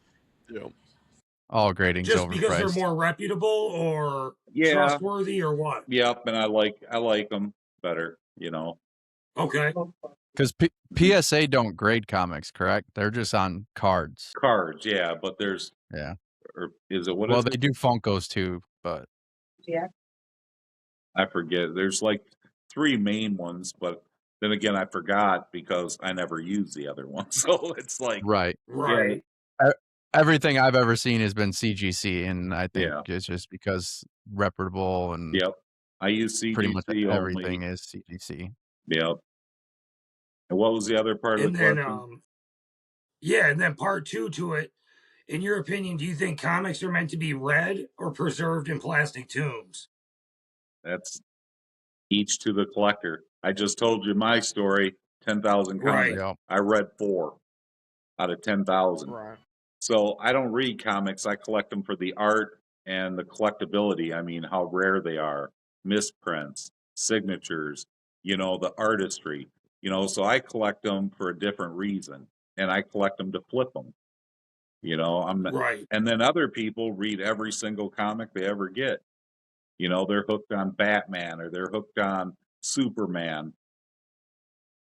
Yeah. All grading's Just because they're overpriced. more reputable or Yeah, trustworthy or what? yep, and I like them better. Okay. Because PSA don't grade comics, correct? They're just on cards. Cards, yeah, but there's Yeah. or is it what Well, is they it? do Funkos too, but I forget. There's like 3 main ones, but then again, I forgot because I never use the other one. So it's like, right. yeah, Right. E- Everything I've ever seen has been CGC, and I think yeah, it's just because reputable and yep. I use pretty much CGC everything only. is CGC. Yep. And what was the other part of the And then question? yeah, and then part two to it. In your opinion, do you think comics are meant to be read or preserved in plastic tombs? that's each to the collector. I just told you my story, 10,000 Right. comics. Yeah. I read 4 out of 10,000. Right. So I don't read comics. I collect them for the art and the collectability. I mean, how rare they are, misprints, signatures, the artistry, so I collect them for a different reason, and I collect them to flip them, I'm not, Right. and then other people read every single comic they ever get. They're hooked on Batman or they're hooked on Superman.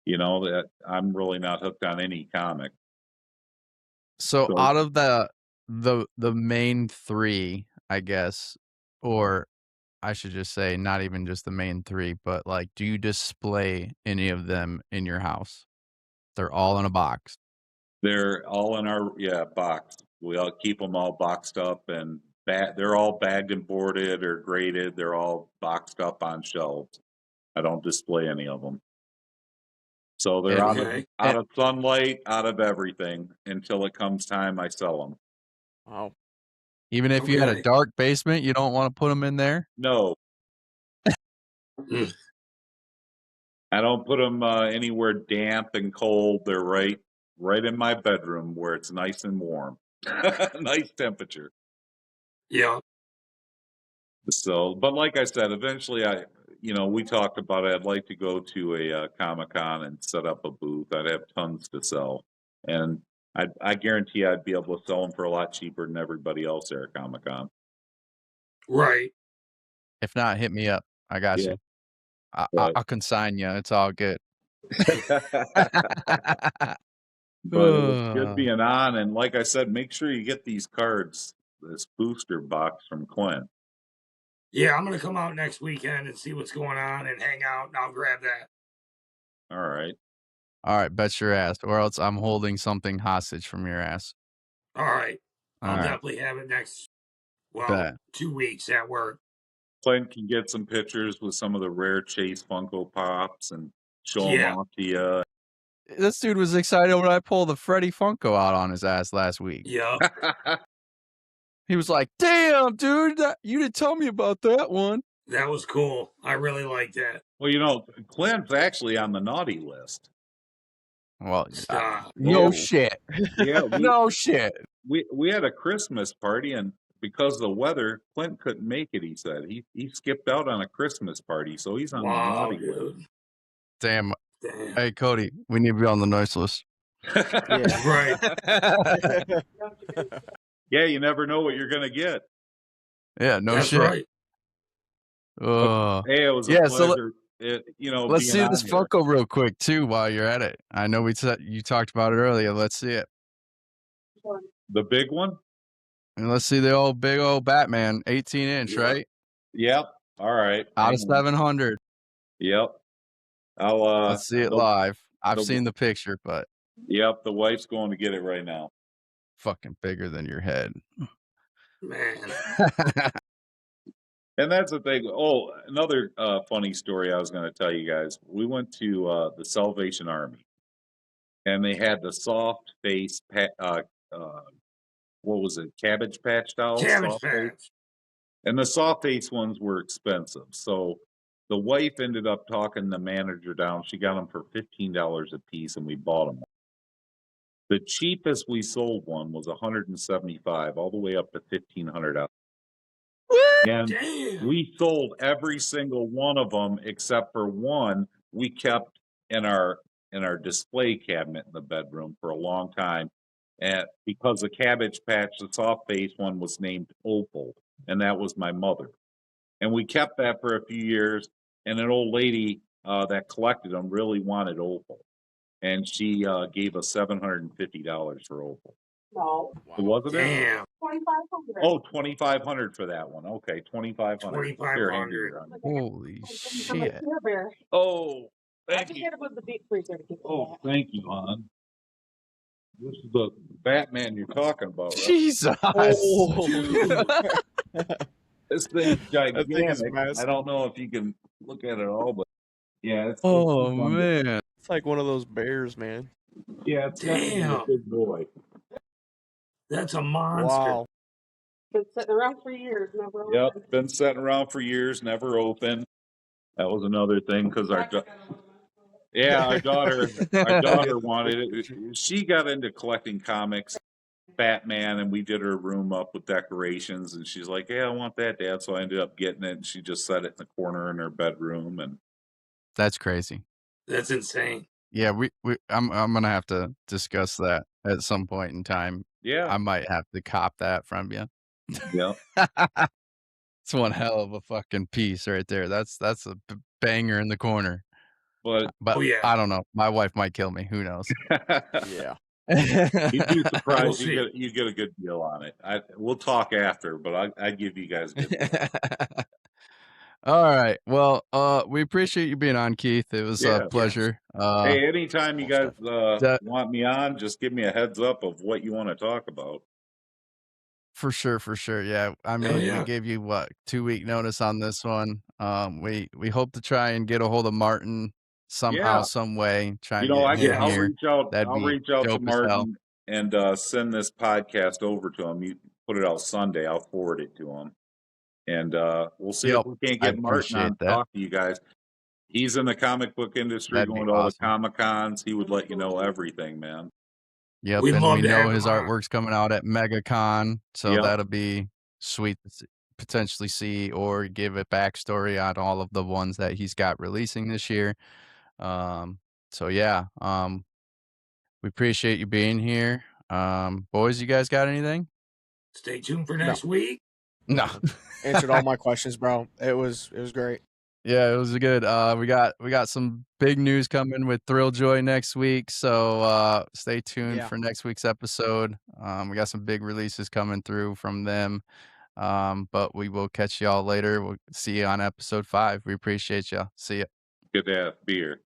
That I'm really not hooked on any comic. So So out of the main 3, I guess, or I should just say not even just the main 3, but, like, do you display any of them in your house? They're all in a box. they're all in our box. We all keep them all boxed up and they're all bagged and boarded or graded. They're all boxed up on shelves. I don't display any of them. So they're And Okay. out of sunlight, out of everything until it comes time I sell them. Wow. even if you had a Okay. dark basement, you don't wanna put them in there? No, Mm. I don't put them anywhere damp and cold. They're right in my bedroom where it's nice and warm, nice temperature. Yeah. So, but like I said, eventually we talked about it. I'd like to go to a Comic-Con and set up a booth. I'd have tons to sell, and I guarantee I'd be able to sell them for a lot cheaper than everybody else there at Comic-Con. Right. If not, hit me up. I got Yeah, you. but I'll consign you. It's all good. but it was good being on, and like I said, make sure you get these cards, this booster box from Clint. Yeah, I'm gonna come out next weekend and see what's going on and hang out, and I'll grab that. All right. Alright, bet your ass, or else I'm holding something hostage from your ass. All right. I'll Alright, definitely have it next, bet. 2 weeks at work. Clint can get some pictures with some of the rare Chase Funko Pops and show them Yeah. off to you. This dude was excited when I pulled the Freddy Funko out on his ass last week. Yeah. He was like, "Damn, dude, you didn't tell me about that one." That was cool. I really like that. Well, Clint's actually on the naughty list. Well, Stop. no Oh, shit. yeah, No shit. we had a Christmas party, and because of the weather, Clint couldn't make it. He said he skipped out on a Christmas party, so he's on the Wow, naughty list. dude. Damn. Damn. Hey, Cody, we need to be on the nice list. Yeah. Right. Yeah, you never know what you're gonna get. Yeah, no That's shit. right. But, hey, it was a Yeah, so pleasure. let's Being see on this here. Funko real quick too while you're at it. I know you talked about it earlier. Let's see it. The big one. And let's see the big old Batman, 18-inch, Yeah. right? Yep. All right. Out of Hang on. 700. Yep. I'll Let's see it live. I've the- seen the picture, but Yep. The wife's going to get it right now. fucking bigger than your head. Man. And that's the thing. Oh, another funny story I was going to tell you guys. We went to the Salvation Army, and they had the soft face, what was it, Cabbage Patch dolls? Cabbage Soft face? Patch. And the soft face ones were expensive. So the wife ended up talking the manager down. She got them for $15 a piece, and we bought them. The cheapest we sold one was $175, all the way up to $1,500. And Damn. we sold every single one of them except for one we kept in our display cabinet in the bedroom for a long time. And because the Cabbage Patch, the soft face one was named Opal, and that was my mother. And we kept that for a few years. And an old lady that collected them really wanted Opal, and she gave us $750 for Opal. No, Wasn't it? Damn. 2,500. Oh, 2,500 for that one. Okay, 2,500. Here, hand it 2,500. here, honey. Holy From a shit. Care Bear. Oh, I thank just you. had it with the deep freezer to keep it Oh, back. thank you, hon. This is the Batman you're talking about, right? Jesus. Holy. This thing's That thing is gigantic. massive. I don't know if you can look at it all, but yeah, it's Oh, wonderful. man. It's like one of those bears, man. Yeah, it's definitely a Damn. big boy. That's a monster. Wow. Been sitting around for years, never Yep, opened. been sitting around for years, never open. That was another thing because our daughter wanted it. She got into collecting comics, Batman, and we did her room up with decorations. And she's like, "Yeah, I want that, Dad." So I ended up getting it, and she just set it in the corner in her bedroom. And That's crazy. That's insane. Yeah, I'm gonna have to discuss that at some point in time. yeah, I might have to cop that from you. yeah, It's one hell of a fucking piece right there. That's a banger in the corner. but But Oh yeah, I don't know. My wife might kill me. Who knows? Yeah. you'd be we'll surprised. see. You get a good deal on it. We'll talk after, but I give you guys a good deal. All right. Well, we appreciate you being on, Keith. It was a Yeah. pleasure. Hey, anytime you Most guys That want me on, just give me a heads up of what you want to talk about. for sure, for sure. Yeah. I Hell mean, we yeah. gave you what, 2-week notice on this one. We hope to try and get a hold of Martin somehow, Yeah, some way. Try and get him Yeah. I'll here. reach out. That'd I'll be reach out to dope as hell. Martin and send this podcast over to him. You put it out Sunday. I'll forward it to him, and we'll see if Yep. we can't I get Martin on appreciate to that. talk to you guys. He's in the comic book industry, That'd be going to all the awesome. Comic Cons. He would let you know everything, man. Yep. We'd And love we to know have him his on. artwork's coming out at MegaCon. So Yep. that'll be sweet to potentially see or give a backstory on all of the ones that he's got releasing this year. So yeah, we appreciate you being here. Boys, you guys got anything? Stay tuned for No. next week. No. Answered all my questions, bro. It was great. Yeah, it was good. We got some big news coming with Thrilljoy next week, so stay tuned Yeah. for next week's episode. We got some big releases coming through from them. But we will catch y'all later. We'll see you on episode 5. We appreciate y'all. See ya. Good to have beer.